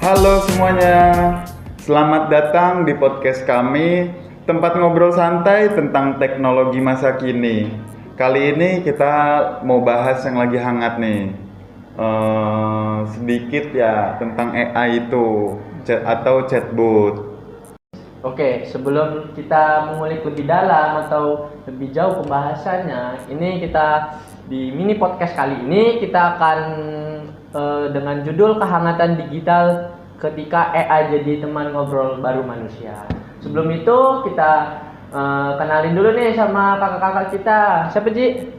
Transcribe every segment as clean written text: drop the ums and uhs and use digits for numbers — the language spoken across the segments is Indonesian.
Halo semuanya, selamat datang di podcast kami, tempat ngobrol santai tentang teknologi masa kini. Kali ini kita mau bahas yang lagi hangat nih, sedikit ya tentang AI itu, atau chatbot. Oke, sebelum kita mengulik lebih dalam atau lebih jauh pembahasannya, ini kita di mini podcast kali ini kita akan dengan judul kehangatan digital ketika AI jadi teman ngobrol baru manusia. Sebelum itu kita kenalin dulu nih sama kakak-kakak kita. Siapa Ji?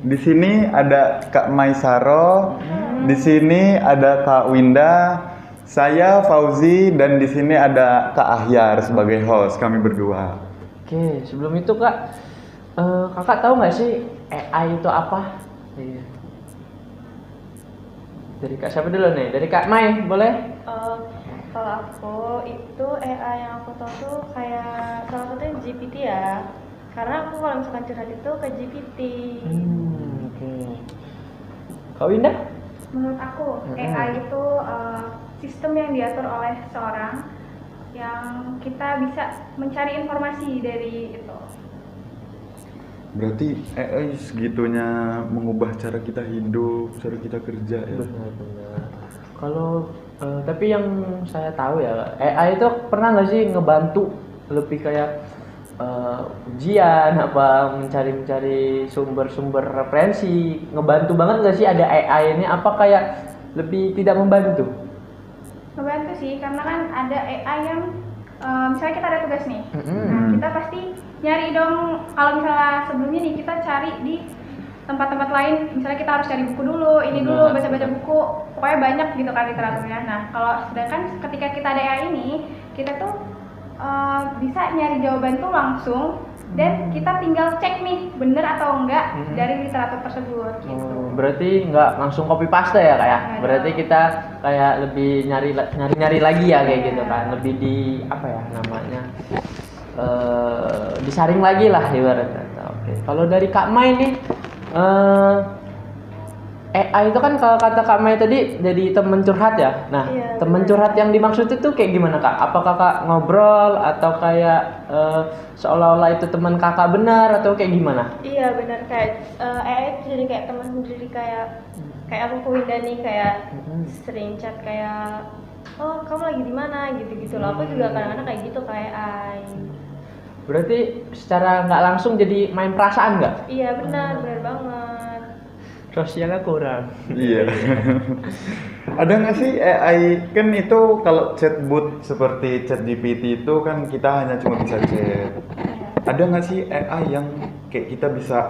Di sini ada Kak Maisaro, di sini ada Kak Winda. Saya Fauzi dan di sini ada Kak Ahyar sebagai host kami berdua. Oke, sebelum itu Kak, kakak tahu nggak sih AI itu apa? Iya. Dari Kak siapa dulu nih? Dari Kak Mai, boleh? Kalau aku itu AI yang aku tahu tuh kayak salah satunya GPT ya. Karena aku kalau misalkan curhat itu ke GPT. Oke. Kak Winda? Menurut aku AI itu sistem yang diatur oleh seorang yang kita bisa mencari informasi dari itu. Berarti AI segitunya mengubah cara kita hidup, cara kita kerja ya. Benar-benar. Kalau tapi yang saya tahu ya, AI itu pernah nggak sih ngebantu lebih kayak ujian apa mencari sumber-sumber referensi, ngebantu banget nggak sih ada AI ini? Apa kayak lebih tidak membantu? Ngebantu sih, karena kan ada AI yang misalnya kita ada tugas nih. Nah, kita pasti nyari dong, kalau misalnya sebelumnya nih kita cari di tempat-tempat lain, misalnya kita harus cari buku dulu, ini dulu, baca-baca buku, pokoknya banyak gitu kan literaturnya. Nah, kalau sedangkan ketika kita ada AI ini, kita tuh bisa nyari jawaban tuh langsung dan kita tinggal cek nih bener atau enggak dari literatur tersebut gitu. Berarti nggak langsung copy paste ya kayak? Berarti kita kayak lebih nyari lagi ya kayak gitu kan, lebih di apa ya namanya? Disaring lagi lah ibaratnya. Oke. Kalau dari Kak Mai nih, AI itu kan kalau kata Kak Mai tadi jadi temen curhat ya. Nah, Iya, temen benar. curhat yang dimaksud itu kayak gimana Kak? Apakah Kak ngobrol atau kayak seolah-olah itu teman Kakak benar atau kayak gimana? Iya benar, kayak AI itu jadi kayak teman sendiri, kayak aku ke Winda nih kayak sering chat kayak, oh kamu lagi di mana gitu-gitu loh. Aku juga kadang-kadang kayak gitu kayak AI. Berarti secara nggak langsung jadi main perasaan nggak? Iya benar banget. Sosialnya kurang. Iya. Ada nggak sih AI, kan itu kalau chatbot seperti ChatGPT itu kan kita hanya cuma bisa chat. Ada nggak sih AI yang kayak kita bisa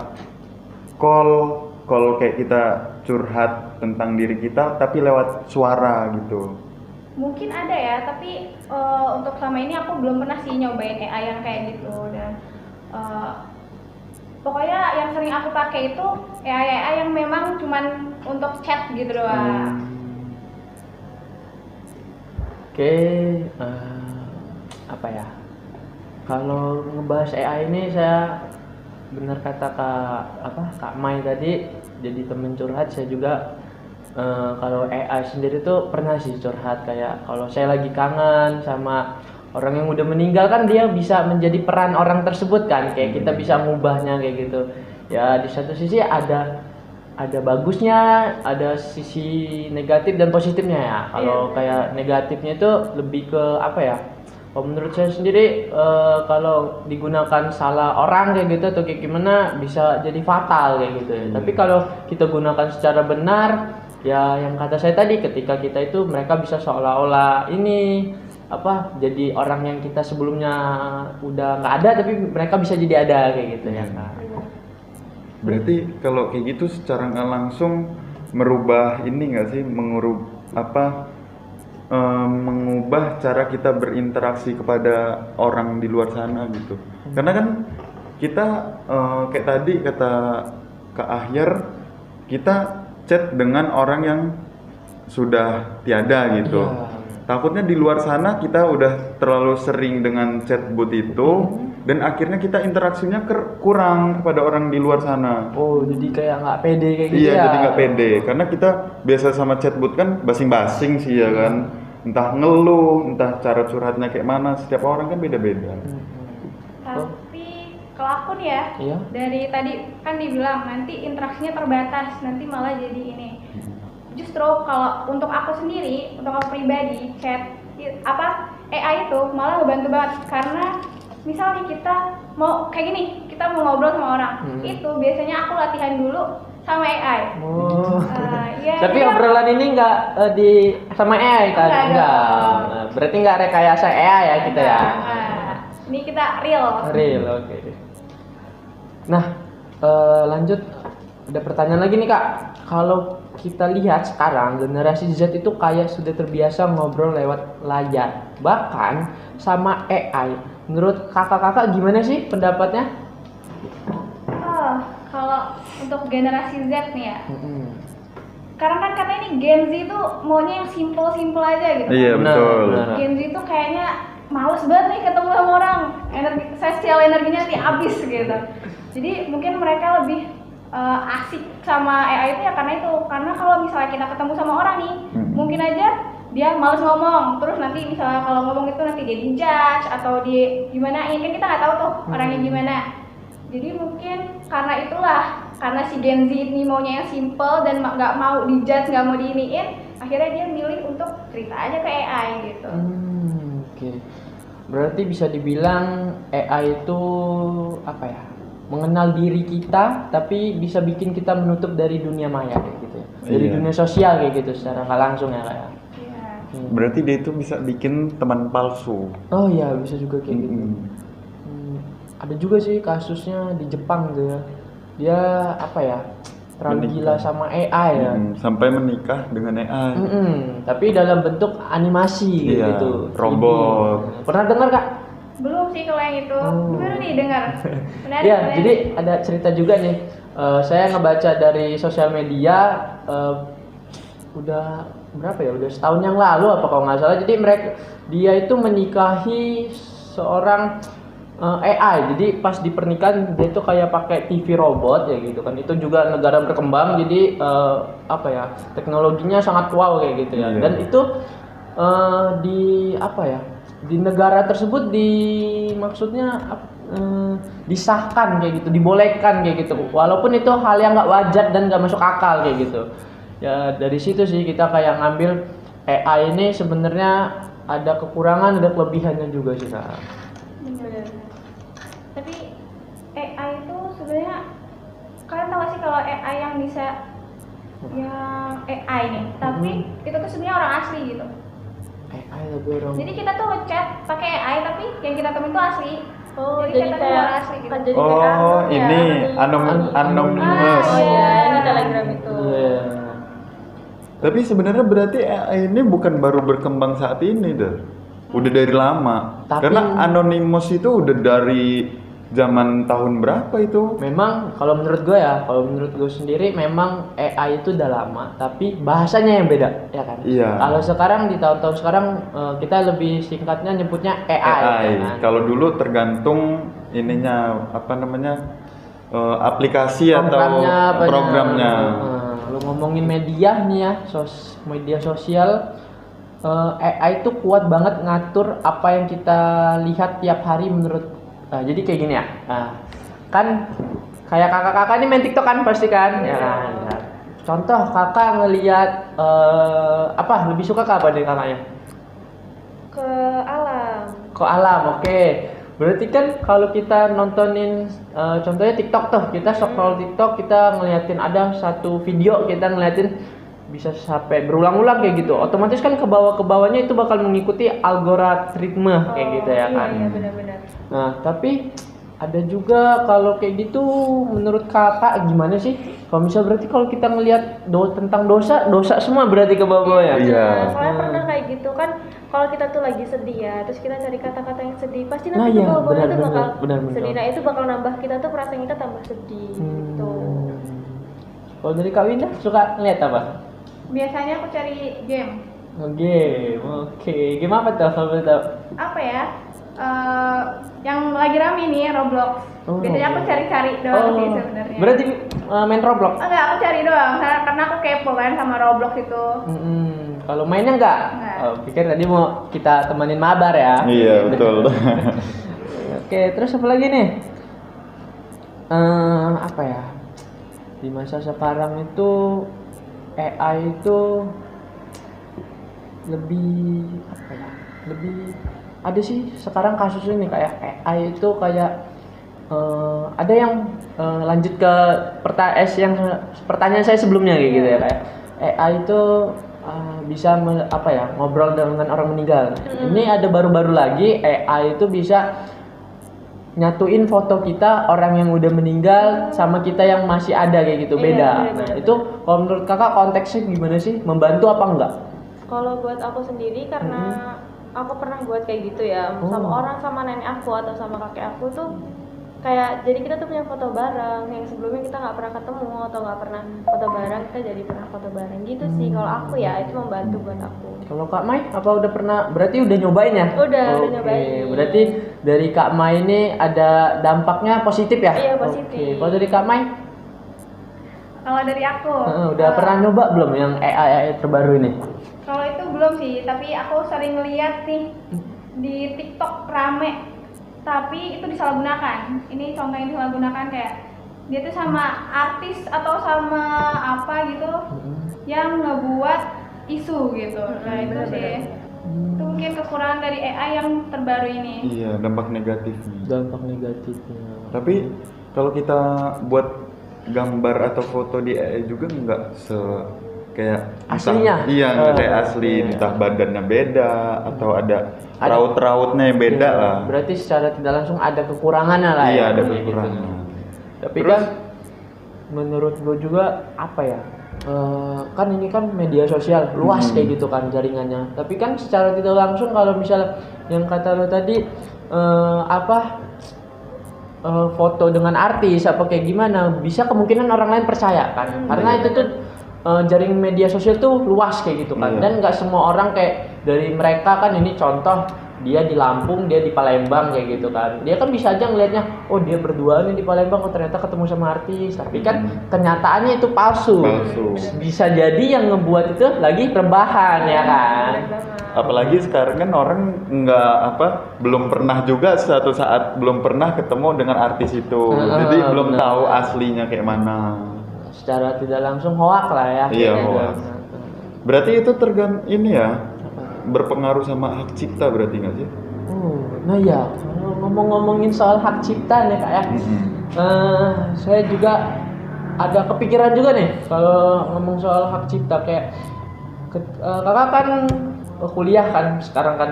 call kayak kita curhat tentang diri kita tapi lewat suara gitu? Mungkin ada ya, tapi untuk selama ini aku belum pernah sih nyobain AI yang kayak gitu. Dan pokoknya yang sering aku pakai itu AI yang memang cuman untuk chat gitu doang. Oke, apa ya? Kalau ngebahas AI ini saya benar kata Kak Mai tadi jadi temen curhat. Saya juga kalau AI sendiri tuh pernah sih curhat kayak kalau saya lagi kangen sama orang yang udah meninggal kan dia bisa menjadi peran orang tersebut kan, kayak kita bisa ngubahnya kayak gitu. Ya di satu sisi ada bagusnya, ada sisi negatif dan positifnya ya. Kalau kayak negatifnya itu lebih ke apa ya? Kalau menurut saya sendiri kalau digunakan salah orang kayak gitu atau kayak gimana bisa jadi fatal kayak gitu ya. Tapi kalau kita gunakan secara benar, ya yang kata saya tadi, ketika kita itu mereka bisa seolah-olah ini apa jadi orang yang kita sebelumnya udah nggak ada tapi mereka bisa jadi ada kayak gitu ya kan. Berarti kalau kayak gitu secara nggak langsung merubah ini nggak sih, mengubah cara kita berinteraksi kepada orang di luar sana gitu. Karena kan kita kayak tadi kata Kak Ahyar, kita chat dengan orang yang sudah tiada gitu. Takutnya di luar sana kita udah terlalu sering dengan chatbot itu dan akhirnya kita interaksinya kurang kepada orang di luar sana. Oh, jadi kayak nggak pede kayak gitu Iya, ya? jadi nggak pede karena kita biasa sama chatbot kan basing-basing sih ya kan. entah ngeluh, entah cara curhatnya kayak mana, setiap orang kan beda-beda. Tapi kalau aku nih ya, Iya. dari tadi kan dibilang nanti interaksinya terbatas, nanti malah jadi ini. Justru kalau untuk aku sendiri, untuk aku pribadi, AI itu malah ngebantu banget karena misalnya kita mau kayak gini, kita mau ngobrol sama orang, itu biasanya aku latihan dulu sama AI. Oh. Iya, Tapi iya. obrolan ini nggak di sama AI kan? Enggak. Nah, berarti nggak rekayasa AI ya kita ya? Nah, ini kita real. Real, oke. Nah, lanjut. Ada pertanyaan lagi nih Kak. Kalau kita lihat sekarang generasi Z itu kayak sudah terbiasa ngobrol lewat layar, bahkan sama AI. Menurut kakak-kakak gimana sih pendapatnya? Kalau untuk generasi Z nih ya, karena kan katanya ini Gen Z itu maunya yang simple aja gitu. Iya, betul. Benar. Gen Z itu kayaknya males banget nih ketemu sama orang, sosial energinya nanti habis gitu. Jadi mungkin mereka lebih asik sama AI itu ya karena kalau misalnya kita ketemu sama orang nih, mungkin aja dia males ngomong, terus nanti misalnya kalau ngomong itu nanti dia dijudge atau dia gimana, kan kita nggak tahu tuh orangnya gimana. Jadi mungkin karena si Gen Z ini maunya yang simple dan nggak mau dijudge, nggak mau diiniin, akhirnya dia milih untuk cerita aja ke AI gitu. Oke. Berarti bisa dibilang AI itu apa ya? Mengenal diri kita, tapi bisa bikin kita menutup dari dunia maya kayak gitu ya. Dari dunia sosial kayak gitu secara nggak langsung ya kayak. Iya. Berarti dia itu bisa bikin teman palsu. Oh iya, bisa juga kayak gitu. Ada juga sih kasusnya di Jepang gitu ya. Dia apa ya? Terlalu gila sama AI ya. Sampai menikah dengan AI. Tapi dalam bentuk animasi Iya, gitu. robot. Pernah dengar Kak? Belum sih kalau yang itu, baru nih dengar. Menarik, Iya, menarik. jadi ada cerita juga nih. Saya ngebaca dari sosial media udah berapa ya? Udah setahun yang lalu apa kalau nggak salah. Jadi dia itu menikahi seorang AI. Jadi pas di pernikahan dia itu kayak pakai TV robot ya gitu kan. Itu juga negara berkembang. Jadi apa ya? Teknologinya sangat wow kayak gitu ya. Iya. Dan itu di apa ya? Di negara tersebut maksudnya disahkan kayak gitu, dibolehkan kayak gitu, walaupun itu hal yang nggak wajar dan nggak masuk akal kayak gitu ya. Dari situ sih kita kayak ngambil AI ini sebenarnya ada kekurangan, ada kelebihannya juga sih Kak. Bener. Tapi AI itu sebenarnya kalian tahu gak sih kalau AI yang bisa yang AI nih, tapi itu tuh sebenarnya orang asli gitu. AI tapi orang. Jadi kita tuh ngechat pakai AI tapi yang kita temuin tuh asli. Oh, jadi jadi kita tuh kayak orang asli gitu. jadi kayak Oh, anonim ya, ini anonim. anonymous. Oh iya, ini Telegram itu. Iya. Tapi sebenarnya berarti AI ini bukan baru berkembang saat ini, deh. Udah dari lama. Tapi- Karena anonymous itu udah dari zaman tahun berapa itu? Memang kalau menurut gue sendiri memang AI itu udah lama, tapi bahasanya yang beda, ya kan? Iya. Kalau sekarang di tahun-tahun sekarang kita lebih singkatnya nyebutnya AI. Ya kan? Kalau dulu tergantung ininya apa namanya aplikasi atau programnya. Kalau ngomongin media nih ya, media sosial, AI itu kuat banget ngatur apa yang kita lihat tiap hari menurut. Jadi kayak gini ya, kan kayak kakak-kakak ini main TikTok kan pasti kan, ya kan. Ya. Contoh kakak ngelihat apa lebih suka ke apa nih kakaknya? Ke alam. Ke alam, oke. Berarti kan kalau kita nontonin contohnya TikTok tuh, kita scroll TikTok, kita ngeliatin ada satu video, kita ngeliatin bisa sampai berulang-ulang kayak gitu. Otomatis kan ke bawahnya itu bakal mengikuti algoritma kayak gitu ya kan. Iya, benar-benar. Nah, tapi ada juga kalau kayak gitu menurut kakak gimana sih? Kalau misal berarti kalau kita ngelihat tentang dosa semua berarti ke bawah ya? Iya. Soalnya pernah kayak gitu kan, kalau kita tuh lagi sedih ya, terus kita cari kata-kata yang sedih, pasti Nah, nanti iya, ke bawah-bawah itu bakal benar. sedih. Nah, itu bakal nambah kita tuh perasaan kita tambah sedih gitu. Kalau dari Kak Winda suka ngeliat apa? Biasanya aku cari game. Game, oke. Game apa tuh kalau boleh tahu? Apa ya? yang lagi rame nih Roblox. Oh, Biasanya aku cari-cari doang sih sebenarnya. Berarti main Roblox? Enggak, aku cari doang karena aku kepo kan sama Roblox itu. Kalau mainnya enggak? Enggak. Oh, pikir tadi mau kita temenin mabar ya. Iya, betul. Oke, terus apa lagi nih? Apa ya? Di masa sekarang itu AI itu lebih apa ya? Lebih ada sih sekarang kasus ini kayak AI itu kayak ada yang lanjut ke pertanyaan saya sebelumnya kayak gitu ya, kayak AI itu bisa apa ya, ngobrol dengan orang meninggal. Ini ada baru-baru lagi AI itu bisa nyatuin foto kita orang yang udah meninggal sama kita yang masih ada kayak gitu, beda. Nah, itu kalau menurut kakak konteksnya gimana sih? Membantu apa enggak? Kalau buat aku sendiri karena aku pernah buat kayak gitu ya, sama orang, sama nenek aku atau sama kakek aku tuh kayak jadi kita tuh punya foto bareng yang sebelumnya kita nggak pernah ketemu atau nggak pernah foto bareng, kita jadi pernah foto bareng gitu sih. Kalau aku ya itu membantu buat aku. Kalau Kak Mai apa udah pernah, berarti udah nyobain ya? Udah Oke, nyobain. berarti dari Kak Mai ini ada dampaknya positif ya? Iya, positif. Oke, kalau dari Kak Mai? Kalau dari aku Udah pernah nyoba belum yang AI terbaru ini? kalau itu belum sih, tapi aku sering lihat nih di TikTok rame, tapi itu disalahgunakan. Ini contoh yang disalahgunakan kayak dia tuh sama artis atau sama apa gitu yang ngebuat isu gitu. Nah itu sih, itu mungkin kekurangan dari AI yang terbaru ini. Iya, dampak negatifnya. Dampak negatifnya. Tapi kalau kita buat gambar atau foto di AI juga nggak kayak Aslinya? Iya, nggak kayak asli, Iya. entah badannya beda atau ada raut-rautnya yang beda Iya, lah. Berarti secara tidak langsung ada kekurangannya lah Iya, ya. ada Gitu. kekurangan. Tapi Terus? kan menurut gue juga apa ya? Kan ini kan media sosial luas kayak gitu kan jaringannya. Tapi kan secara tidak langsung kalau misalnya yang kata lo tadi foto dengan artis apa kayak gimana, bisa kemungkinan orang lain percaya kan. Karena itu tuh jaring media sosial tuh luas kayak gitu kan. Iya. Dan nggak semua orang kayak dari mereka kan, ini contoh dia di Lampung, dia di Palembang kayak gitu kan. Dia kan bisa aja ngelihatnya, oh dia berdua nih di Palembang, oh ternyata ketemu sama artis. Tapi kan kenyataannya itu palsu. Bisa jadi yang ngebuat itu lagi rebahan ya kan. Apalagi sekarang kan orang belum pernah juga suatu saat belum pernah ketemu dengan artis itu. Jadi belum benar. tahu aslinya kayak mana. Secara tidak langsung hoak lah ya. Iya, Kayak hoak. gitu. Berarti itu ini ya, berpengaruh sama hak cipta berarti nggak sih? Nah ya, kalau ngomongin soal hak cipta nih kak ya, saya juga ada kepikiran juga nih kalau ngomong soal hak cipta kayak kakak kan kuliah kan sekarang kan.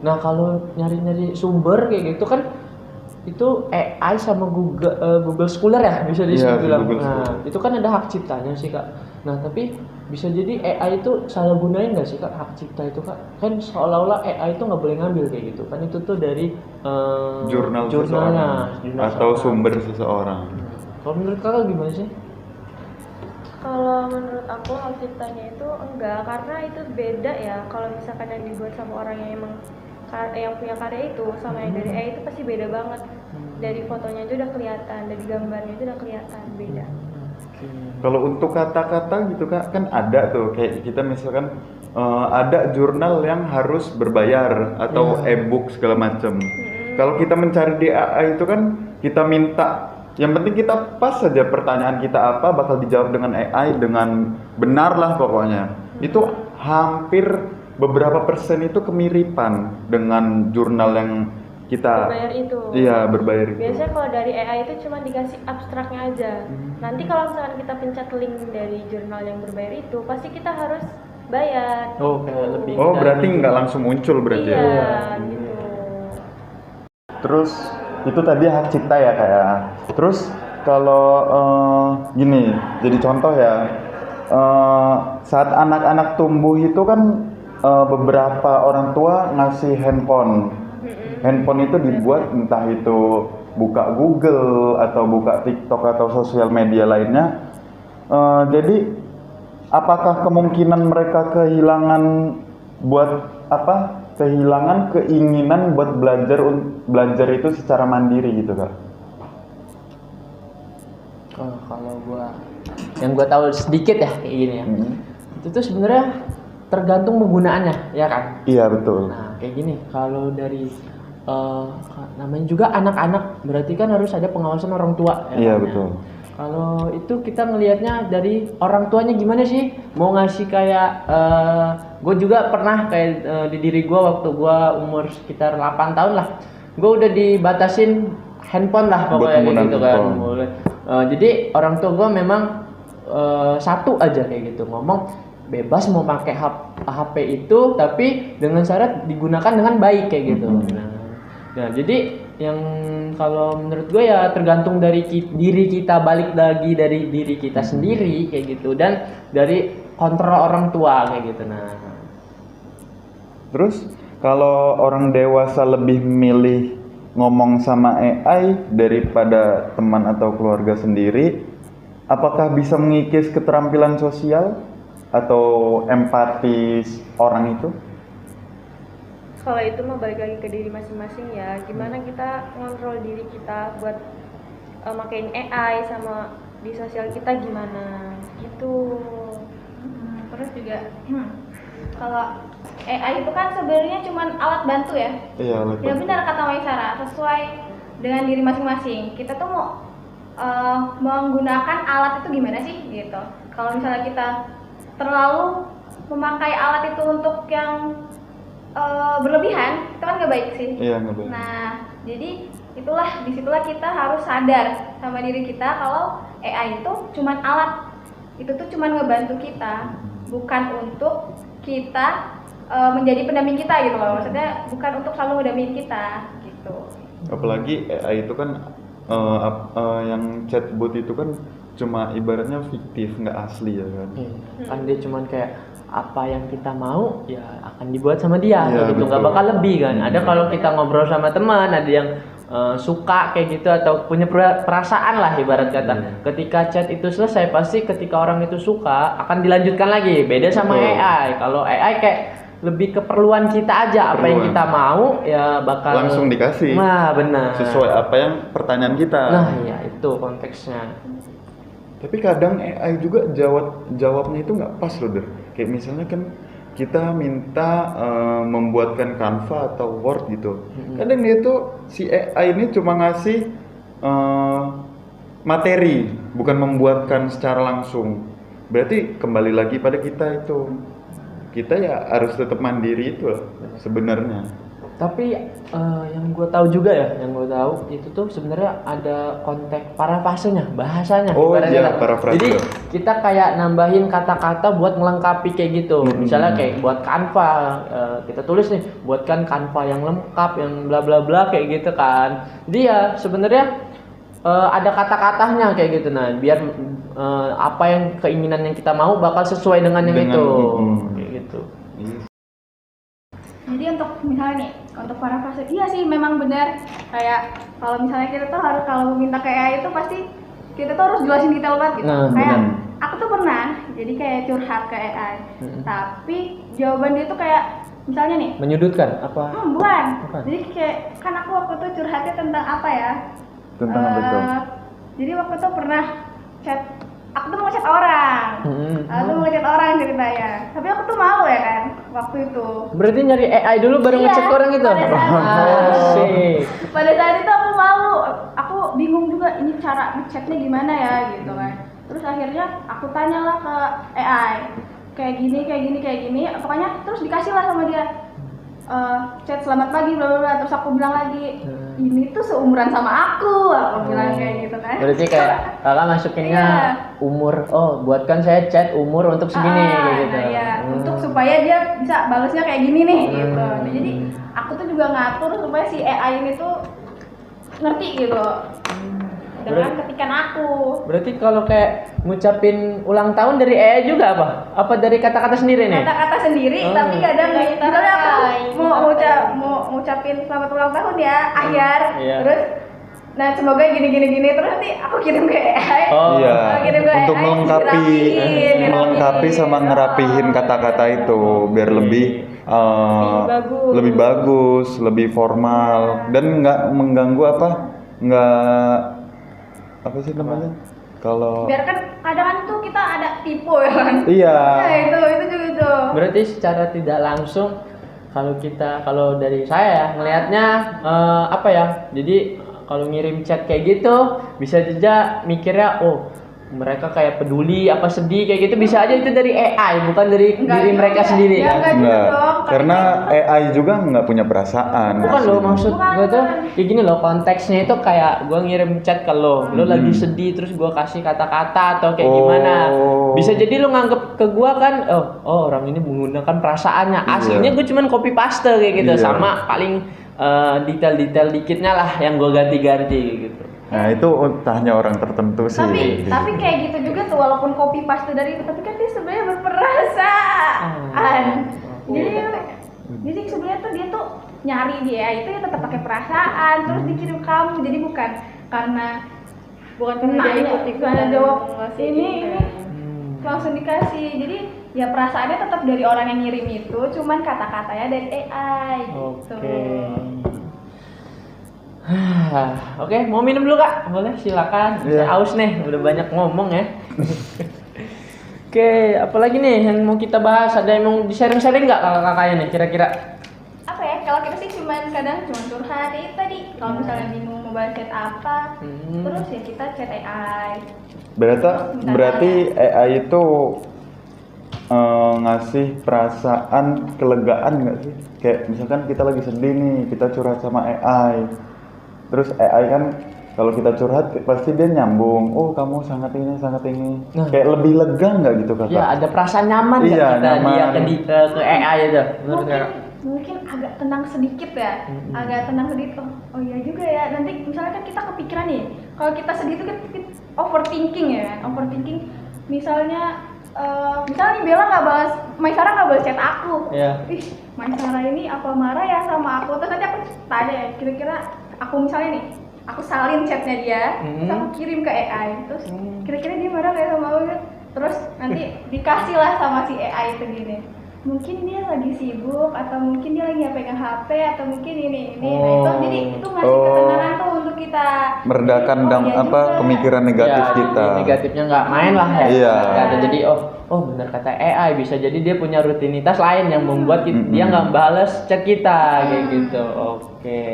Nah kalau nyari-nyari sumber kayak gitu kan itu AI sama Google Scholar ya bisa dibilang. Google Nah Scholar. itu kan ada hak ciptanya sih kak. Nah tapi bisa jadi AI itu salah gunain nggak sih kak hak cipta itu kak? Kan seolah-olah AI itu nggak boleh ngambil kayak gitu kan, itu tuh dari Jurnal jurnalnya, seseorang atau sumber seseorang. Kalau menurut kakak gimana sih? Kalau menurut aku hak ciptanya itu enggak, karena itu beda ya. Kalau misalkan yang dibuat sama orang yang emang yang punya karya itu sama yang dari AI itu pasti beda banget. Dari fotonya aja udah kelihatan, dari gambarnya aja udah kelihatan beda. Kalau untuk kata-kata gitu kak, kan ada tuh kayak kita misalkan ada jurnal yang harus berbayar atau e-book segala macam. Kalau kita mencari di AI itu kan kita minta, yang penting kita pas saja pertanyaan kita apa bakal dijawab dengan AI dengan benar lah pokoknya. Itu hampir beberapa persen itu kemiripan dengan jurnal yang kita Berbayar itu. Iya, berbayar itu. Biasanya kalau dari AI itu cuma dikasih abstraknya aja. Nanti kalau misalkan kita pencet link dari jurnal yang berbayar itu, pasti kita harus bayar. Oh kayak lebih. Oh, berarti nggak langsung muncul berarti Iya, ya. gitu. Terus itu tadi hak cipta ya kayak. Terus kalau gini, jadi contoh ya, saat anak-anak tumbuh itu kan beberapa orang tua ngasih handphone. Handphone itu dibuat entah itu buka Google atau buka TikTok atau sosial media lainnya. Jadi apakah kemungkinan mereka kehilangan buat kehilangan keinginan buat belajar itu secara mandiri gitu Kak? Kalau yang gua tahu sedikit ya kayak gini ya. Itu tuh sebenarnya tergantung penggunaannya, ya kan? Iya betul. Nah, kayak gini, kalau dari namanya juga anak-anak, berarti kan harus ada pengawasan orang tua. Ya Iya kan? betul. Kalau itu kita ngelihatnya dari orang tuanya gimana sih? Mau ngasih kayak, gue juga pernah kayak di diri gue waktu gue umur sekitar 8 tahun lah, gue udah dibatasin handphone lah pokoknya kayak gitu kan. Jadi orang tua gue memang satu aja kayak gitu, ngomong bebas mau pakai HP itu, tapi dengan syarat digunakan dengan baik kayak gitu. Nah, jadi yang kalau menurut gue ya tergantung dari diri kita, balik lagi dari diri kita sendiri kayak gitu, dan dari kontrol orang tua kayak gitu. Nah, terus kalau orang dewasa lebih milih ngomong sama AI daripada teman atau keluarga sendiri, apakah bisa mengikis keterampilan sosial atau empatis orang itu? Kalau itu mah balik lagi ke diri masing-masing ya. Gimana kita ngontrol diri kita buat makein AI sama di sosial kita gimana gitu. Terus juga kalau AI itu kan sebenarnya cuma alat bantu ya. Iya, alat Ya bantu. benar kata Maisara, sesuai dengan diri masing-masing. Kita tuh mau menggunakan alat itu gimana sih gitu. Kalau misalnya kita terlalu memakai alat itu untuk yang berlebihan, itu kan nggak baik sih. Iya, nggak baik. Nah, jadi disitulah kita harus sadar sama diri kita kalau AI itu cuman alat, itu tuh cuman ngebantu kita, bukan untuk kita menjadi pendamping kita gitu loh. Maksudnya bukan untuk selalu ngedampingin kita gitu. Apalagi AI itu kan yang chatbot itu kan cuma ibaratnya fiktif, nggak asli ya kan. kan dia cuman kayak apa yang kita mau ya akan dibuat sama dia Iya, gitu, nggak betul. bakal lebih kan. Ada kalau kita ngobrol sama teman, ada yang suka kayak gitu atau punya perasaan lah ibarat kata. Ketika chat itu selesai, pasti ketika orang itu suka akan dilanjutkan lagi. Beda sama Betul. AI. Kalau AI kayak lebih keperluan kita aja, apa yang Keperluan. kita mau ya bakal Langsung dikasih. Nah, benar. Sesuai apa yang pertanyaan kita. Nah, iya itu konteksnya. Tapi kadang AI juga jawabnya itu nggak pas loh, Der. Kayak misalnya kan kita minta membuatkan Canva atau Word gitu. Kadang dia tuh si AI ini cuma ngasih materi, bukan membuatkan secara langsung. Berarti kembali lagi pada kita itu. Kita ya harus tetap mandiri itu loh sebenarnya. Tapi yang gue tahu juga ya, yang gue tahu itu tuh sebenarnya ada konteks parafrasenya, bahasanya. Oh ibaratnya. iya, parafrase. Jadi kita kayak nambahin kata-kata buat melengkapi kayak gitu. Misalnya kayak buat Canva, kita tulis nih, buatkan Canva yang lengkap, yang bla bla bla kayak gitu kan. Jadi ya sebenarnya ada kata-katanya kayak gitu. Nah, biar apa yang keinginan yang kita mau bakal sesuai dengan yang itu. Kayak gitu. Jadi untuk misalnya nih, untuk parafrase, iya sih memang benar. Kayak kalau misalnya kita tuh harus kalau minta ke AI itu pasti kita tuh harus jelasin detail banget gitu. Nah, kayak benar. aku tuh pernah jadi kayak curhat ke AI, tapi jawaban dia tuh kayak misalnya nih, Menyudutkan apa? bukan. Bukan. Jadi kayak kan aku waktu itu curhatnya tentang apa ya? Tentang apa itu? Jadi waktu itu pernah chat, aku tuh mau chat orang. Aku tuh mau chat orang ceritanya. Tapi aku tuh malu ya kan waktu itu. Berarti nyari AI dulu baru Iya, ngecek orang itu? pada saat- Asik. Pada saat itu aku malu, aku bingung juga ini cara ngechatnya gimana ya gitu kan. Terus akhirnya aku tanyalah ke AI, kayak gini, pokoknya terus dikasih lah sama dia. Chat selamat pagi bla bla bla, terus aku bilang lagi ini tuh seumuran sama aku bilang kayak gitu kan. Berarti kayak kakak masukinnya Iya. umur, oh buatkan saya chat umur untuk segini kayak gitu. Nah, iya, untuk supaya dia bisa balesnya kayak gini nih gitu. Nah, jadi aku tuh juga ngatur supaya si AI ini tuh ngerti gitu dengan ketikan aku. Berarti kalau kayak ngucapin ulang tahun dari AI juga apa? Apa dari kata-kata sendiri nih? Kata-kata sendiri, Oh. tapi kadang Iya, kita misalnya aku rasain, mau ngucapin selamat ulang tahun ya, Ahyar, Iya. terus Nah semoga gini terus nanti aku kirim ke AI. Oh. Iya. Kirim ke Untuk AI, melengkapi sama ngerapihin kata-kata itu biar lebih lebih bagus, lebih formal dan nggak mengganggu apa sih namanya? Kalau Biar kan kadang kan tuh kita ada tipe ya kan. iya. Nah itu juga tuh. Berarti secara tidak langsung kalau dari saya ya ngelihatnya apa ya? Jadi kalau ngirim chat kayak gitu bisa aja mikirnya mereka kayak peduli apa sedih kayak gitu, bisa aja itu dari AI bukan dari diri mereka sendiri kan. Enggak. Karena AI juga nggak punya perasaan. Bukan loh, maksud gue tuh kayak gini loh, konteksnya itu kayak gue ngirim chat ke lo lagi sedih terus gue kasih kata-kata atau kayak gimana. Bisa jadi lo nganggep ke gue kan, orang ini menggunakan perasaannya. Aslinya gue cuman copy paste kayak gitu, sama paling detail-detail dikitnya lah yang gue ganti-ganti gitu. Nah itu hanya orang tertentu sih. Tapi kayak gitu juga tuh, walaupun copy paste dari itu, tapi kan dia sebenarnya berperasaan. Jadi sebenarnya tuh dia tuh nyari dia itu ya tetap pakai perasaan, terus dikirim kamu. Jadi bukan karena dia ikut-ikutan jawab ini langsung dikasih. Jadi ya perasaannya tetap dari orang yang ngirim itu, cuman kata-katanya dari AI gitu. Oke, mau minum dulu Kak? Boleh, silakan. Saya aus nih, udah banyak ngomong ya. Oke, apalagi nih yang mau kita bahas? Ada yang mau di-sharing-sharing nggak kakak-kakaknya nih kira-kira? Apa ya, kalau kita sih kadang cuma curhat itu tadi. Kalau misalnya bingung mau balas chat apa, terus ya kita chat AI. Berarti AI itu ngasih perasaan kelegaan nggak sih? Kayak misalkan kita lagi sedih nih, kita curhat sama AI. Terus AI kan kalau kita curhat pasti dia nyambung. Oh kamu sangat ini. Kayak lebih lega nggak gitu kakak? Ya ada perasaan nyaman nggak kita nyaman. Dia ke AI itu? Mungkin agak tenang sedikit ya. Agak tenang sedikit. Oh iya juga ya. Nanti misalnya kan kita kepikiran nih. Kalau kita sedih itu kan overthinking ya. Overthinking. Misalnya Bella nggak balas, Maisara nggak balas chat aku. Ih, Maisara ini apa marah ya sama aku? Terus nanti aku tanya kira-kira aku misalnya nih, aku salin chatnya dia, terus aku kirim ke AI, terus kira-kira dia marah nggak sama aku? Terus nanti dikasih lah sama si AI itu gini, mungkin dia lagi sibuk atau mungkin dia lagi pegang HP atau mungkin ini. Nah itu jadi itu ngasih ketenangan tuh untuk kita meredakan pemikiran negatif kita. Negatifnya nggak main lah ya. Iya. Jadi benar kata AI, bisa jadi dia punya rutinitas lain yang membuat dia nggak balas chat kita kayak gitu. Oke.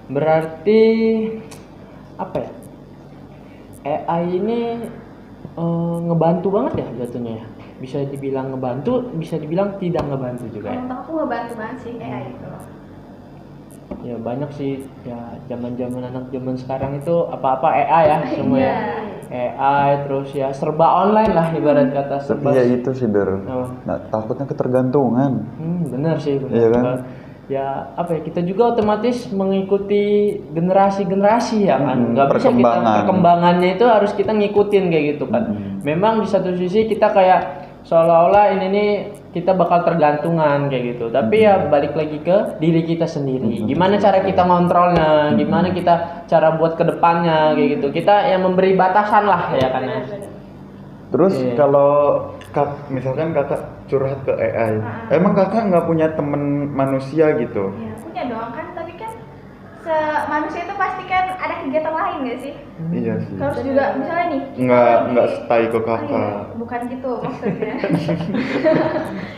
Berarti apa ya? AI ini ngebantu banget ya jatuhnya ya. Bisa dibilang ngebantu, bisa dibilang tidak ngebantu juga ya. Menurut aku ngebantu banget sih AI itu. Ya banyak sih ya, zaman-zaman anak zaman sekarang itu apa-apa AI ya semua ya. AI terus ya serba online lah ibarat kata serba. Iya itu sih Nah, takutnya ketergantungan. Benar sih. Iya kan? Ya apa ya, kita juga otomatis mengikuti generasi ya kan, nggak bisa kita perkembangannya itu harus kita ngikutin kayak gitu kan. Memang di satu sisi kita kayak seolah-olah ini nih kita bakal tergantungan kayak gitu, tapi ya balik lagi ke diri kita sendiri, gimana cara kita ngontrolnya, gimana kita cara buat kedepannya kayak gitu, kita yang memberi batasan lah ya kan ya. Terus kalau misalkan kakak curhat ke AI, emang kakak nggak punya temen manusia gitu? Ya punya dong kan, tapi kan manusia itu pasti kan ada kegiatan lain nggak sih? Iya sih. Terus juga misalnya nih, nggak stay ke kakak. Bukan gitu maksudnya.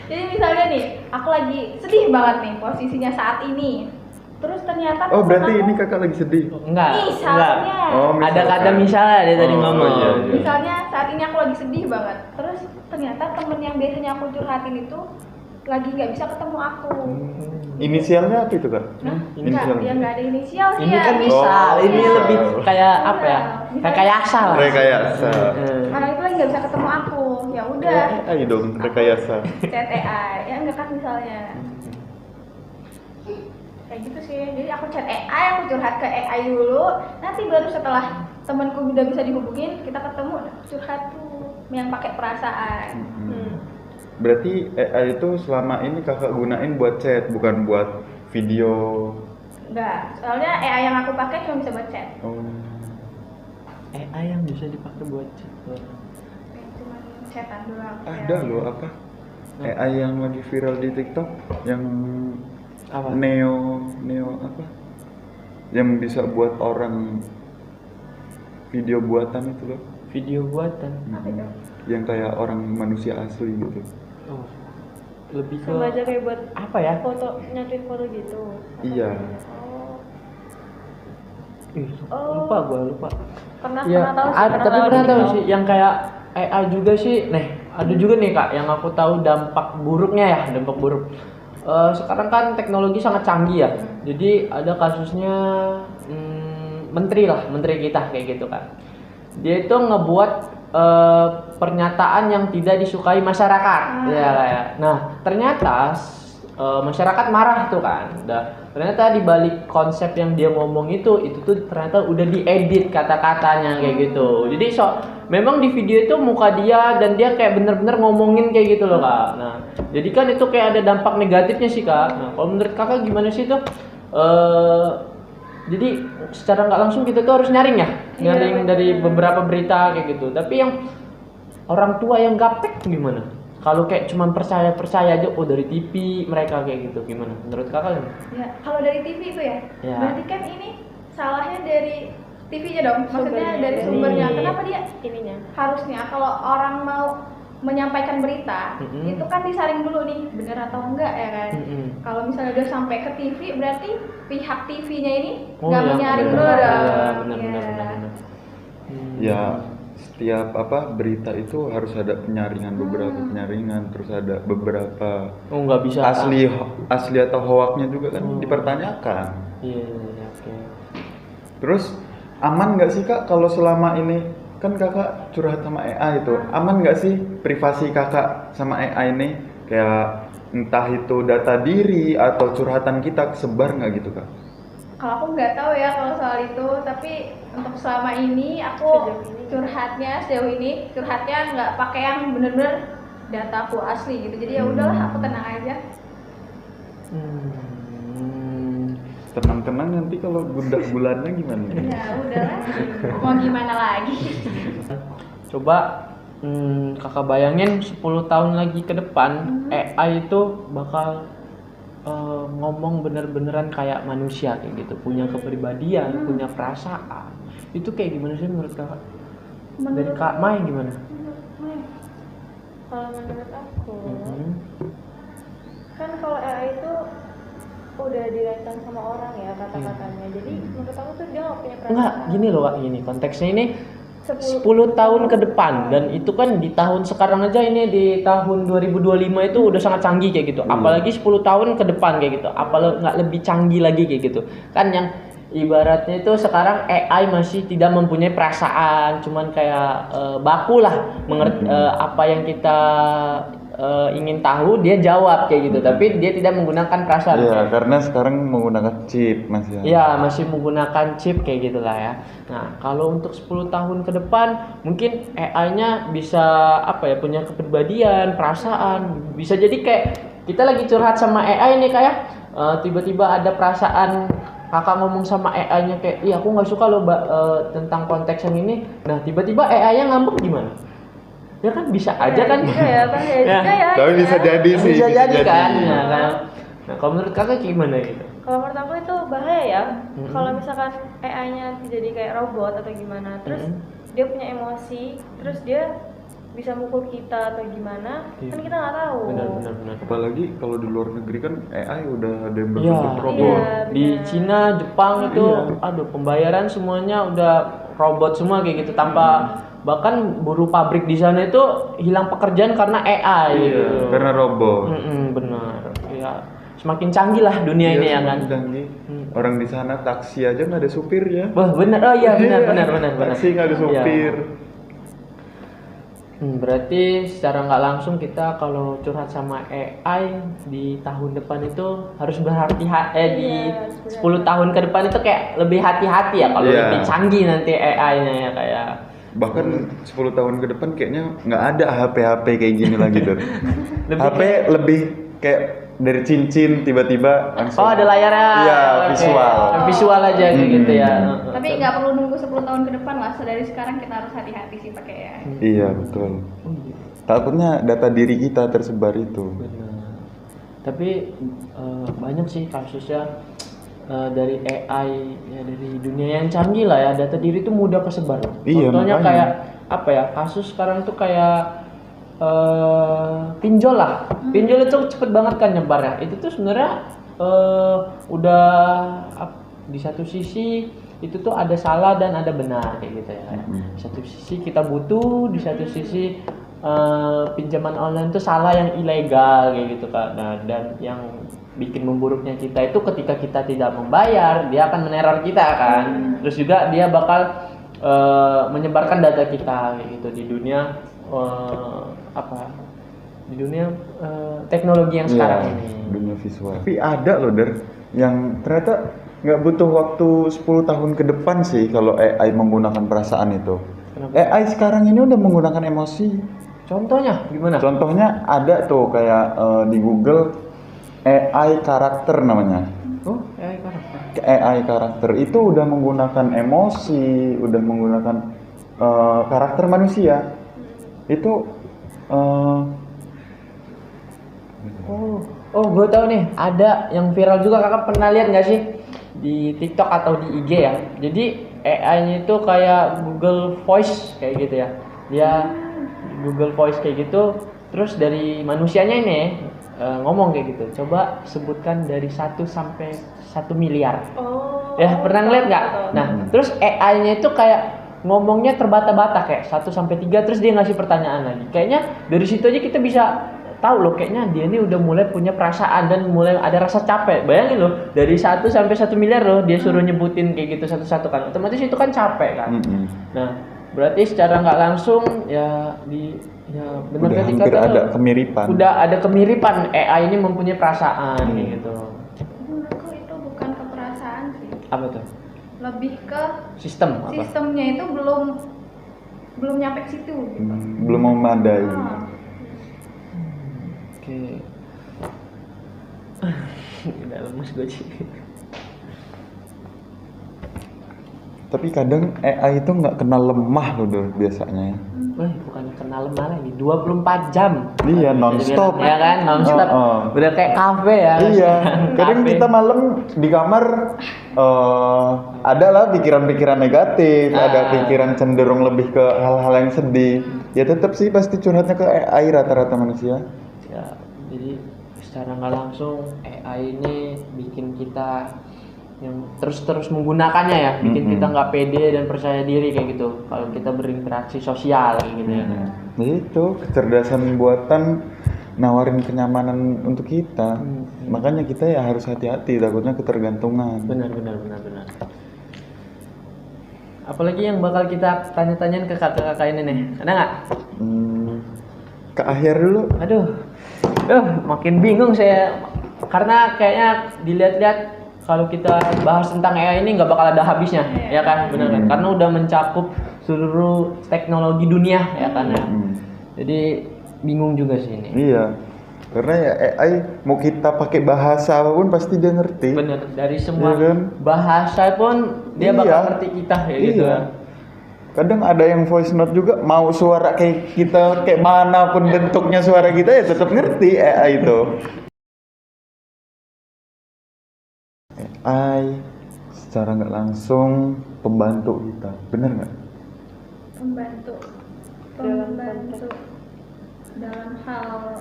Jadi misalnya nih, aku lagi sedih banget nih posisinya saat ini. Terus ternyata berarti ini kakak lagi sedih? Misalnya. Ada kata misalnya dia tadi ngomong. Iya. Misalnya saat ini aku lagi sedih banget. Terus ternyata temen yang biasanya aku curhatin itu lagi nggak bisa ketemu aku. Inisialnya apa itu kak? Nggak ada inisial sih. Ini ya. kan misal, ini lebih kayak apa ya? Rekayasa lah. Rekayasa. Orang itu lagi nggak bisa ketemu aku. Ya udah. Ayo dong rekayasa. Chat AI, ya enggak kan misalnya. Kayak gitu sih. Jadi aku chat AI, aku curhat ke AI dulu. Nanti baru setelah temanku udah bisa dihubungin, kita ketemu curhat tuh yang pakai perasaan. Berarti AI itu selama ini kakak gunain buat chat, bukan buat video Enggak, soalnya AI yang aku pakai cuma bisa buat chat. Oh. AI yang bisa dipakai buat chat. Cuma chatan doang. Ada loh apa? AI yang lagi viral di TikTok yang Apa? Neo apa? Yang bisa buat orang video buatan itu loh. Video buatan. Apa itu? Yang kayak orang manusia asli gitu. Oh. Lebih ke Sama aja kayak buat apa ya? foto, nyatuin foto gitu. Iya. Oh. Lupa. Pernah Ya, tahu sih, tapi pernah di tahu TikTok. sih yang kayak AI juga sih. Ada juga nih Kak yang aku tahu dampak buruknya ya, dampak buruk. Sekarang kan teknologi sangat canggih ya. Jadi ada kasusnya menteri kita kayak gitu kan. Dia itu ngebuat pernyataan yang tidak disukai masyarakat. Ya kayak. Nah, ternyata masyarakat marah tuh kan. Ternyata di balik konsep yang dia ngomong itu tuh ternyata udah diedit kata-katanya kayak gitu. Jadi memang di video itu muka dia dan dia kayak bener-bener ngomongin kayak gitu loh Kak. Nah, jadi kan itu kayak ada dampak negatifnya sih Kak. Nah, kalau menurut Kakak gimana sih tuh? Jadi secara nggak langsung kita tuh harus nyaring dari beberapa berita kayak gitu. Tapi yang orang tua yang gaptek gimana? Kalau kayak cuman percaya aja, dari TV mereka kayak gitu, gimana? Menurut Kakak gimana? Ya, kalau dari TV itu ya, Ya. berarti kan ini salahnya dari TV-nya dong, maksudnya Sumbernya. dari sumbernya. Iya. Kenapa dia Ininya. harusnya kalau orang mau menyampaikan berita, Mm-mm. itu kan disaring dulu nih, bener atau enggak ya kan? Mm-mm. Kalau misalnya udah sampai ke TV, berarti pihak TV-nya ini Oh, nggak iya, menyaring benar. dulu dong. Iya, benar. Ya, setiap berita itu harus ada penyaringan, beberapa penyaringan, terus ada beberapa Oh, nggak bisa. asli atau hoaknya juga kan dipertanyakan. Iya, oke. Terus aman nggak sih Kak kalau selama ini kan Kakak curhat sama AI itu, aman nggak sih privasi Kakak sama AI ini, kayak entah itu data diri atau curhatan kita kesebar nggak gitu Kak? Kalau aku nggak tahu ya kalau soal itu, tapi untuk selama ini aku sejauh ini curhatnya nggak pakai yang bener-bener dataku asli gitu. Jadi ya udahlah, aku tenang aja. Tenang-tenang, nanti kalau bulan-bulannya gimana? Ya udahlah, mau gimana lagi? Coba Kakak bayangin 10 tahun lagi ke depan AI itu bakal ngomong bener-beneran kayak manusia kayak gitu, punya kepribadian, punya perasaan. Itu kayak gimana sih menurut Kakak? Dari Kak Mai gimana? Kalau menurut aku, kan kalau AI itu udah dirancang sama orang ya kata-katanya. Jadi menurut aku tuh dia nggak punya perasaan. Enggak, gini loh Kak, gini konteksnya ini 10 tahun ke depan, dan itu kan di tahun sekarang aja, ini di tahun 2025 itu udah sangat canggih kayak gitu. Apalagi 10 tahun ke depan kayak gitu. Apalagi nggak lebih canggih lagi kayak gitu. Kan yang ibaratnya itu sekarang AI masih tidak mempunyai perasaan, cuman kayak baku lah mengerti apa yang kita ingin tahu dia jawab kayak gitu, tapi dia tidak menggunakan perasaan. Iya, karena sekarang menggunakan chip masih. Ya, masih menggunakan chip kayak gitulah ya. Nah, kalau untuk 10 tahun ke depan mungkin AI-nya bisa punya kepribadian, perasaan. Bisa jadi kayak kita lagi curhat sama AI nih kayak tiba-tiba ada perasaan Kakak ngomong sama AI-nya kayak, "Iya, aku nggak suka loh tentang konteks yang ini." Nah, tiba-tiba AI-nya ngambek gimana? Ya kan bisa aja kan? Juga ya, bahaya juga ya. Tapi bisa jadi sih. Bisa jadi kan? Ya kan? Nah, kalau menurut Kakak gimana gitu? Kalau menurut aku itu bahaya ya. Kalau misalkan AI-nya jadi kayak robot atau gimana, terus dia punya emosi, terus dia bisa mukul kita atau gimana, kan kita nggak tahu. Benar. Apalagi kalau di luar negeri kan AI udah ada yang Iya, berbentuk robot. Iya. di Cina, Jepang itu, aduh, pembayaran semuanya udah robot semua kayak gitu, tanpa bahkan buruh pabrik di sana itu hilang pekerjaan karena AI. Iya, gitu. karena robot. Benar. Ya, semakin canggih lah dunia ini ya kan. semakin canggih. Orang di sana taksi aja nggak ada supir ya. Wah, benar. Oh iya, benar. Taksi nggak ada supir. Berarti secara nggak langsung kita kalau curhat sama AI di tahun depan itu harus berhati-hati, di 10 tahun ke depan itu kayak lebih hati-hati ya kalau Iya. lebih canggih nanti AI-nya ya kayak. Bahkan 10 tahun ke depan kayaknya nggak ada HP kayak gini lagi tuh. Lebih HP lebih kayak dari cincin tiba-tiba langsung. Oh, ada layarnya. Iya, Oke. visual. Visual aja kayak gitu ya. Tapi nggak perlu nunggu 10 tahun ke depan lah. Dari sekarang kita harus hati-hati sih pakai AI. Iya, betul. Takutnya data diri kita tersebar itu. Benar. Tapi banyak sih kasusnya dari AI ya, dari dunia yang canggih lah ya, data diri itu mudah kesebar. Iya, Contohnya makanya. kayak apa ya, kasus sekarang tuh kayak pinjol lah. Pinjol itu cepet banget kan nyebarnya. Itu tuh sebenarnya udah di satu sisi itu tuh ada salah dan ada benar kayak gitu ya. Di satu sisi kita butuh, di satu sisi pinjaman online itu salah yang ilegal kayak gitu kan. Nah, dan yang bikin memburuknya kita itu ketika kita tidak membayar, dia akan meneror kita kan. Terus juga dia bakal menyebarkan data kita kayak gitu di dunia di dunia teknologi yang sekarang Iya, ini. dunia visual. Tapi ada loh yang ternyata nggak butuh waktu 10 tahun ke depan sih kalau AI menggunakan perasaan itu. Kenapa? AI sekarang ini udah menggunakan emosi. Contohnya gimana? Contohnya ada tuh kayak di Google AI karakter namanya. Oh, AI karakter. AI karakter itu udah menggunakan emosi, udah menggunakan karakter manusia. Itu gue tahu nih, ada yang viral juga, kakak pernah lihat nggak sih di TikTok atau di IG ya? Jadi AI-nya itu kayak Google Voice kayak gitu ya. Dia Google Voice kayak gitu, terus dari manusianya ini ngomong kayak gitu. Coba sebutkan dari 1 sampai 1 miliar. Oh. Ya, pernah ngeliat nggak? Betul. Nah, terus AI-nya itu kayak ngomongnya terbata-bata kayak 1 sampai 3, terus dia ngasih pertanyaan lagi. Kayaknya dari situ aja kita bisa tahu loh, kayaknya dia ini udah mulai punya perasaan dan mulai ada rasa capek. Bayangin loh, dari 1 sampai 1 miliar loh dia suruh nyebutin kayak gitu satu-satu kan. Otomatis itu kan capek kan. Nah, berarti secara nggak langsung ya benar udah tadi hampir kata ada lo, kemiripan. udah ada kemiripan AI ini mempunyai perasaan kayak gitu. Menurutku itu bukan keperasaan sih. Apa tuh? Lebih ke Sistem apa? sistemnya itu belum nyampe ke situ gitu. Belum memadai. Oke. Udah lemes gue sih. Tapi kadang AI itu nggak kenal lemah loh biasanya. Wah, bukan kenal lemah lagi, 24 jam. Iya, non-stop. Ya kan, non-stop. Udah kayak kafe ya. Iya, kadang Kafe. kita malam di kamar ada lah pikiran-pikiran negatif, ada pikiran cenderung lebih ke hal-hal yang sedih. Ya tetap sih pasti curhatnya ke AI rata-rata manusia. Ya, jadi secara nggak langsung AI ini bikin kita yang terus menggunakannya ya, bikin kita nggak pede dan percaya diri kayak gitu kalau kita berinteraksi sosial kayak gitu ya. Itu kecerdasan buatan nawarin kenyamanan untuk kita. Makanya kita ya harus hati-hati, takutnya ketergantungan. Benar. Apalagi yang bakal kita tanya-tanyain ke kakak-kakak ini nih, ada nggak? Ke akhir dulu. Aduh, makin bingung saya karena kayaknya dilihat-lihat kalau kita bahas tentang AI ini nggak bakal ada habisnya, ya kan, benar kan? Karena udah mencakup seluruh teknologi dunia, ya kan ya. Jadi bingung juga sih ini. Iya, karena ya AI mau kita pakai bahasa apapun pasti dia ngerti. Bener, dari semua Iya kan? bahasa pun dia bakal ngerti kita kayak gitu kan. Kadang ada yang voice note juga, mau suara kayak kita kayak manapun bentuknya suara kita ya tetap ngerti AI itu. AI secara nggak langsung pembantu kita, bener nggak? Pembantu dalam hal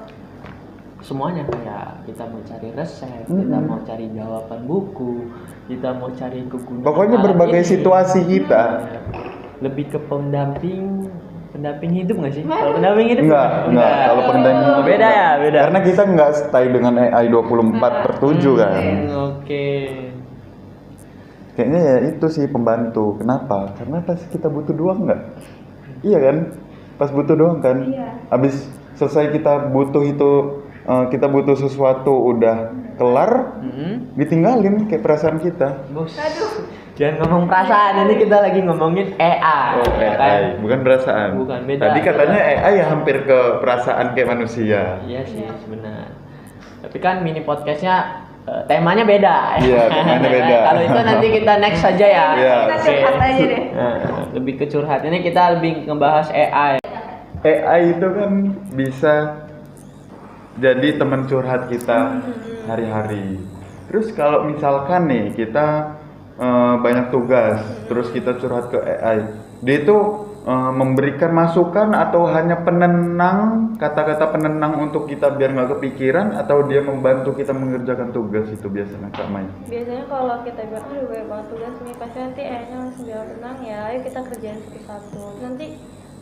Semuanya kayak kita mau cari resep, kita mau cari jawaban buku, kita mau cari kegunaan. Pokoknya alat berbagai ini. situasi kita. Lebih ke pendamping hidup nggak sih? Kalau pendamping hidup Enggak. Kalau pendamping hidup beda ya, beda. Karena kita nggak stay dengan AI 24/7 kan. Oke. Kayaknya ya itu sih pembantu. Kenapa? Karena pas kita butuh doang nggak? Iya kan? Pas butuh doang kan? Iya. Habis selesai kita butuh itu, kita butuh sesuatu udah kelar, ditinggalin kayak perasaan kita. Bos. Jangan ngomong perasaan, ini kita lagi ngomongin AI. AI, bukan perasaan. Bukan, beda. Tadi katanya AI ya hampir ke perasaan kayak manusia. Iya sih, sebenarnya. Tapi kan mini podcastnya temanya beda. Iya, temanya beda. Kalau itu nanti kita next saja ya. Iya. Kita curhat aja deh. Lebih ke curhat. Ini kita lebih ngebahas AI. AI itu kan bisa jadi teman curhat kita hari-hari. Terus kalau misalkan nih kita banyak tugas, terus kita curhat ke AI, dia itu memberikan masukan atau hanya penenang, kata-kata penenang untuk kita biar nggak kepikiran, atau dia membantu kita mengerjakan tugas itu biasanya Kak Mai? Biasanya kalau kita bilang aduh banyak banget tugas nih, pasti nanti AI-nya langsung bilang tenang ya, ayo kita kerjain satu-satu. Nanti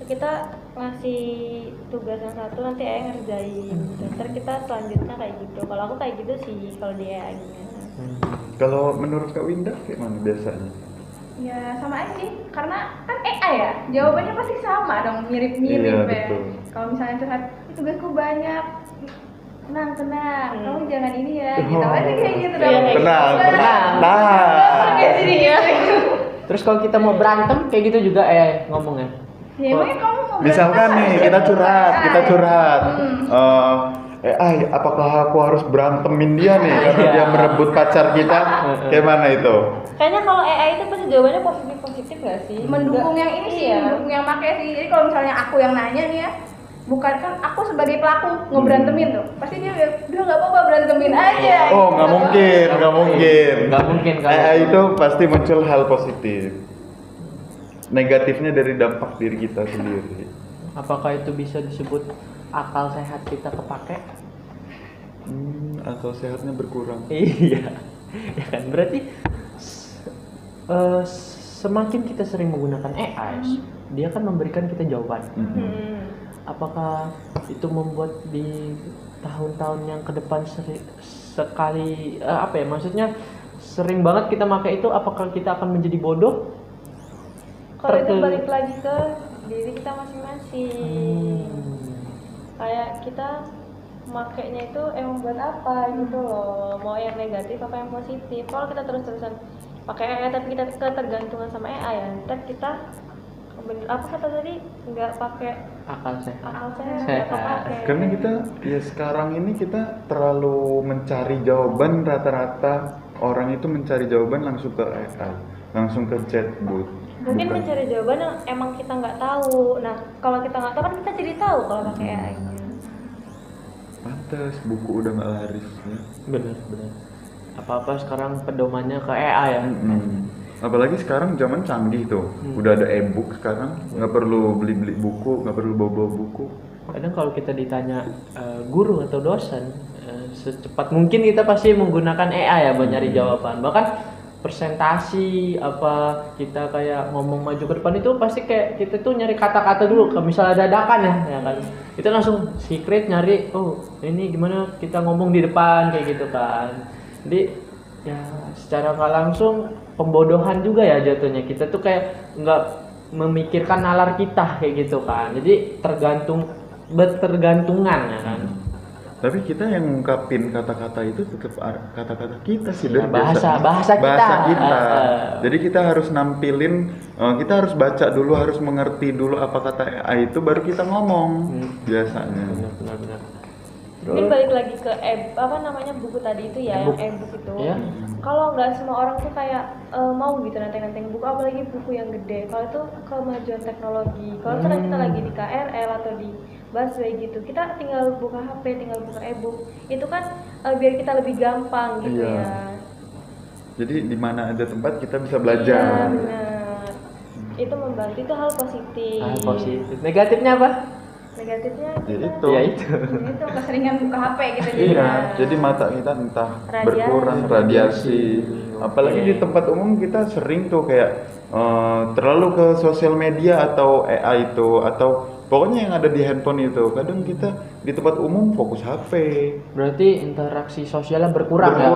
kita ngasih tugas yang satu, nanti AI ngerjain gitu. Ntar kita selanjutnya kayak gitu. Kalau aku kayak gitu sih kalau di AI-nya. Kalau menurut Kak Winda kayak mana biasanya? Ya sama aja sih, karena kan AI ya, jawabannya pasti sama dong, mirip-mirip Iya, ya. betul. Kalau misalnya curhat, tugasku banyak, tenang, kamu jangan ini ya, gitu aja kayak gitu dong. Iya, kayak Tenang, gitu. tenang. Kayak Nah, sini ya. Terus kalau kita mau berantem kayak gitu juga ngomongnya. Ya emangnya kamu mau misalkan berantem nih sama kita siapa? curhat, Hmm. apakah aku harus berantemin dia nih karena Iya. dia merebut pacar kita? Kayak mana itu? Kayaknya kalau AI itu pasti jawabannya positif nggak sih? Mendukung yang ini sih, Iya. mendukung yang pakai sih. Jadi kalau misalnya aku yang nanya nih ya, bukan kan aku sebagai pelaku ngeberantemin tuh, pasti dia udah nggak apa-apa berantemin aja. Oh, gitu. nggak mungkin. Nggak mungkin kalau AI itu pasti muncul hal positif. Negatifnya dari dampak diri kita sendiri. Apakah itu bisa disebut akal sehat kita kepake? Akal sehatnya berkurang. Iya, ya kan berarti semakin kita sering menggunakan AI, dia kan memberikan kita jawaban. Apakah itu membuat di tahun-tahun yang ke depan sekali maksudnya sering banget kita pakai itu, apakah kita akan menjadi bodoh? Kalau itu balik lagi ke diri kita masing-masing. Kayak kita makainya itu emang buat apa gitu loh, mau yang negatif apa yang positif. Kalau kita terus-terusan pakai AI tapi kita ketergantungan sama AI ya, ntar kita apa kata tadi, nggak pakai Akal sehat. akal sehat, Sehat. nggak pakai. Karena kita ya sekarang ini kita terlalu mencari jawaban, rata-rata orang itu mencari jawaban langsung ke AI, langsung ke chatbot. Mungkin Bukan. mencari jawaban yang emang kita nggak tahu. Nah kalau kita nggak tahu kan kita jadi tahu kalau pakai AI-nya. Pantes buku udah nggak laris ya. Benar. Apa-apa sekarang pedomannya ke AI ya. Apalagi sekarang zaman canggih tuh, udah ada e-book sekarang, nggak perlu beli buku, nggak perlu bawa buku. Kadang kalau kita ditanya guru atau dosen, secepat mungkin kita pasti menggunakan AI ya buat nyari jawaban. Bahkan presentasi apa kita kayak ngomong maju ke depan itu pasti kayak kita tuh nyari kata-kata dulu. Kalau misalnya dadakan ya kan, kita langsung secret nyari, oh ini gimana kita ngomong di depan kayak gitu kan. Jadi ya secara nggak langsung pembodohan juga ya jatuhnya. Kita tuh kayak nggak memikirkan nalar kita kayak gitu kan. Jadi bertergantungan ya kan. Tapi kita yang ngungkapin kata-kata itu tetap kata-kata kita sih, Ya, Dan. bahasa kita. Jadi kita harus nampilin, kita harus baca dulu, harus mengerti dulu apa kata AI itu, baru kita ngomong biasanya. Benar. Mungkin balik lagi ke apa namanya buku tadi itu ya, E-book. yang e-book itu. Iya. Kalau nggak semua orang tuh kayak mau gitu nenteng-nenteng buku, apalagi buku yang gede. Kalau itu kemajuan teknologi. Kalau misalnya kita lagi di KRL atau di busway gitu, kita tinggal buka HP, tinggal buka e-book. Itu kan biar kita lebih gampang gitu Iya. ya. Jadi di mana ada tempat kita bisa Iya, belajar. benar. Itu membantu, itu hal positif. Positif. Negatifnya apa? Negatifnya Ya kita itu. Ya itu. Itu keseringan buka HP gitu Iya, jadi mata kita entah Radiasi. berkurang radiasi. Apalagi di tempat umum kita sering tuh kayak terlalu ke sosial media atau AI itu, atau pokoknya yang ada di handphone itu. Kadang kita di tempat umum fokus HP. Berarti interaksi sosialnya berkurang ya?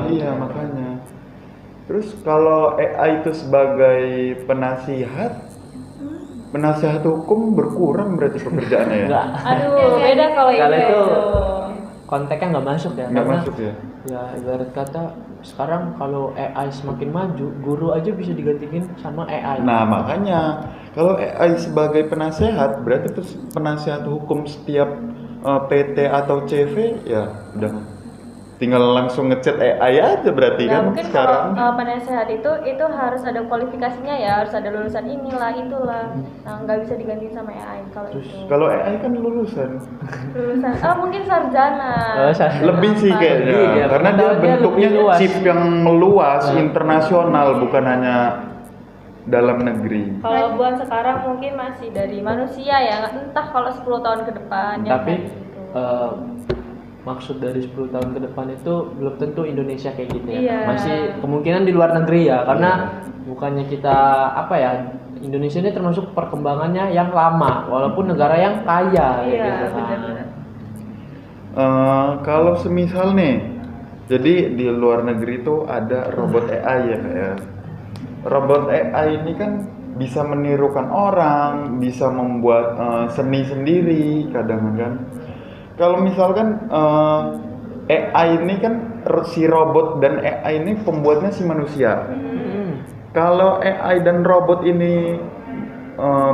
Iya makanya. Terus kalau AI itu sebagai penasihat hukum berkurang berarti pekerjaannya ya? Enggak. Aduh, beda kalau itu konteksnya nggak masuk ya? Nggak Karena masuk ya? ya ibarat kata sekarang kalau AI semakin maju, guru aja bisa digantikan sama AI. Nah makanya kalau AI sebagai penasehat, berarti penasehat hukum setiap PT atau CV ya udah tinggal langsung ngechat AI aja berarti Nah, kan mungkin sekarang. kalau penasehat itu harus ada kualifikasinya ya, harus ada lulusan inilah itulah. Nah, nggak bisa diganti sama AI kalau Terus itu. kalau AI kan lulusan Lulusan, mungkin sarjana. lebih sih kayaknya, Iya, karena dia dia bentuknya lebih luas. chip yang meluas, internasional, bukan hanya dalam negeri. Kalau buat sekarang mungkin masih dari manusia ya, entah kalau 10 tahun ke depan ya Tapi kayak gitu. maksud dari 10 tahun ke depan itu belum tentu Indonesia kayak gitu ya. Iya. Masih kemungkinan di luar negeri ya, karena bukannya kita apa ya, Indonesia ini termasuk perkembangannya yang lama walaupun negara yang kaya kayak Iya, gitu kan. benar-benar. Kalau semisal nih, jadi di luar negeri itu ada robot AI ya kayak. Robot AI ini kan bisa menirukan orang, bisa membuat seni sendiri kadang kan. Kalau misalkan AI ini kan si robot dan AI ini pembuatnya si manusia. Kalau AI dan robot ini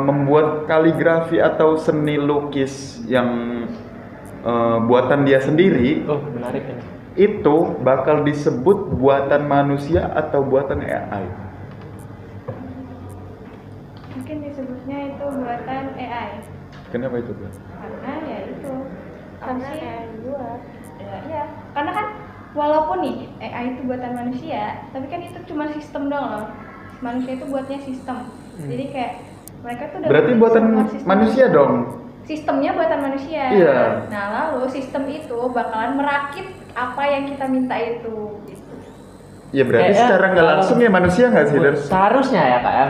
membuat kaligrafi atau seni lukis yang buatan dia sendiri, Oh, menarik ini. itu bakal disebut buatan manusia atau buatan AI. Mungkin disebutnya itu buatan AI. Kenapa itu, Bang? Karena ya itu Karena apa sih? AI buat. Ya, iya. Karena kan walaupun nih AI itu buatan manusia, tapi kan itu cuma sistem doang loh. Manusia itu buatnya sistem. Jadi kayak mereka tuh udah Berarti bikin buatan semua sistem. manusia dong. Sistemnya buatan manusia. Iya. Nah, lalu sistem itu bakalan merakit apa yang kita minta itu gitu. Ya berarti Kayaknya, secara nggak langsung ya manusia nggak sih, Der? Seharusnya ya kak ya,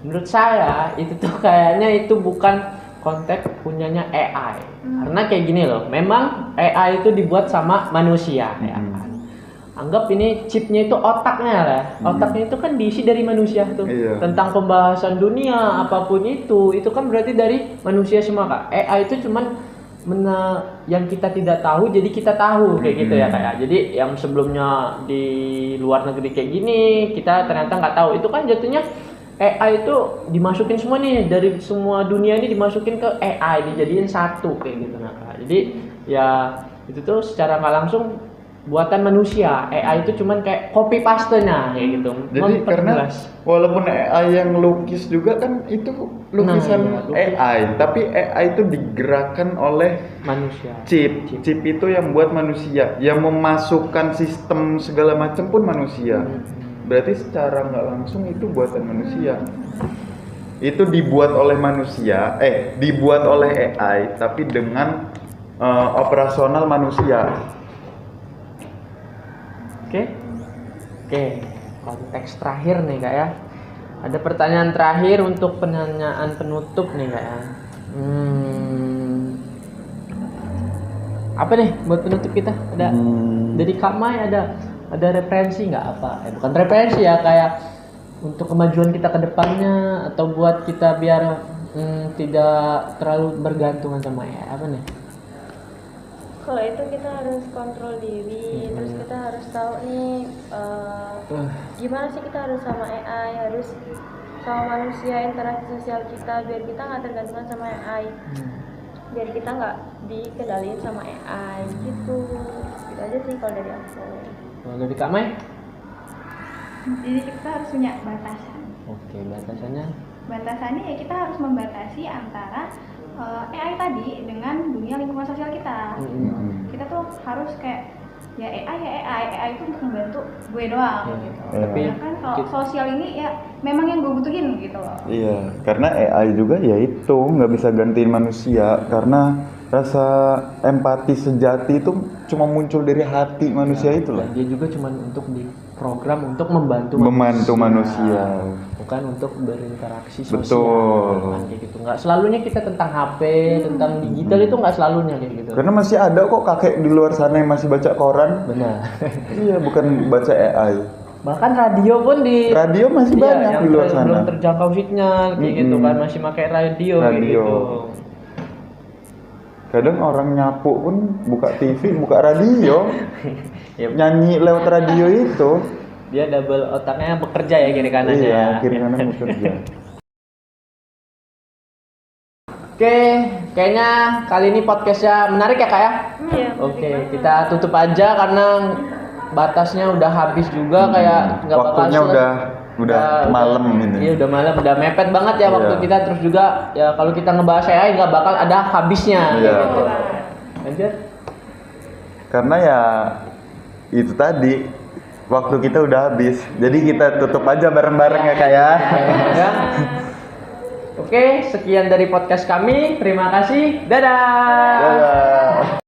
menurut saya itu tuh kayaknya itu bukan konteks punyanya AI. Karena kayak gini loh, memang AI itu dibuat sama manusia ya kan. Anggap ini chipnya itu otaknya lah. Otaknya itu kan diisi dari manusia tuh. Iya. Tentang pembahasan dunia apapun itu kan berarti dari manusia semua kak. AI itu cuman yang kita tidak tahu jadi kita tahu kayak gitu ya kak ya. Jadi yang sebelumnya di luar negeri kayak gini kita ternyata nggak tahu, itu kan jatuhnya AI itu dimasukin semua nih, dari semua dunia ini dimasukin ke AI, dijadiin satu kayak gitu nah kak. Jadi ya itu tuh secara nggak langsung buatan manusia. AI itu cuman kayak copy paste-nya kayak gitu. Jadi karena walaupun AI yang lukis juga kan itu lukisan AI, tapi AI itu digerakkan oleh manusia. chip itu yang buat manusia, yang memasukkan sistem segala macam pun manusia. Berarti secara nggak langsung itu buatan manusia. Itu dibuat oleh manusia, dibuat oleh AI, tapi dengan operasional manusia. Oke, konteks terakhir nih kak ya. Ada pertanyaan terakhir untuk penanyaan penutup nih kak ya. Apa nih buat penutup kita? Ada dari Kak Mai ada referensi nggak apa? Bukan referensi ya, kayak untuk kemajuan kita ke depannya atau buat kita biar tidak terlalu bergantungan sama ya apa nih? Kalau itu kita harus kontrol diri, terus kita harus tahu nih gimana sih kita harus sama AI, harus sama manusia, interaksi sosial kita biar kita nggak tergantungan sama AI, biar kita nggak dikendaliin sama AI gitu. Gitu aja sih kalau dari aku. Kalau dari Kak Mai? Jadi kita harus punya batasan. Oke, batasannya? Batasannya ya kita harus membatasi antara AI tadi dengan dunia lingkungan sosial kita. Kita tuh harus kayak ya AI itu untuk membantu gue doang gitu. Tapi Ya kan kalau sosial ini ya memang yang gue butuhin gitu loh. Iya, karena AI juga ya itu nggak bisa gantiin manusia, karena rasa empati sejati itu cuma muncul dari hati manusia itulah. Dia juga cuma untuk diprogram untuk membantu manusia. Bukan untuk berinteraksi sosial. Betul. Kan, kayak gitu. Nggak selalunya kita tentang HP, tentang digital itu nggak selalunya kayak gitu. Karena masih ada kok kakek di luar sana yang masih baca koran. Benar. Iya, bukan baca AI. Bahkan radio pun Radio masih banyak yang di luar sana. belum terjangkau sinyal kayak gitu kan, masih pakai radio kayak gitu. Kadang orang nyapu pun buka TV, buka radio. Ya, Nyanyi lewat radio itu. dia double otaknya bekerja ya kiri kanannya. Iya, ya. kiri kanan bekerja. Oke, kayaknya kali ini podcastnya menarik ya kak ya. Iya. Oke, kita tutup aja karena batasnya udah habis juga kayak nggak bakal Waktunya udah malam ini. Iya udah malam, udah mepet banget ya waktu Iya. kita, terus juga ya kalau kita ngebahas AI nggak bakal ada habisnya. Iya. Gitu. Lanjut. Karena ya itu tadi waktu kita udah habis. Jadi kita tutup aja bareng-bareng ya kayak. Ya. Oke, sekian dari podcast kami. Terima kasih. Dadah. Dadah.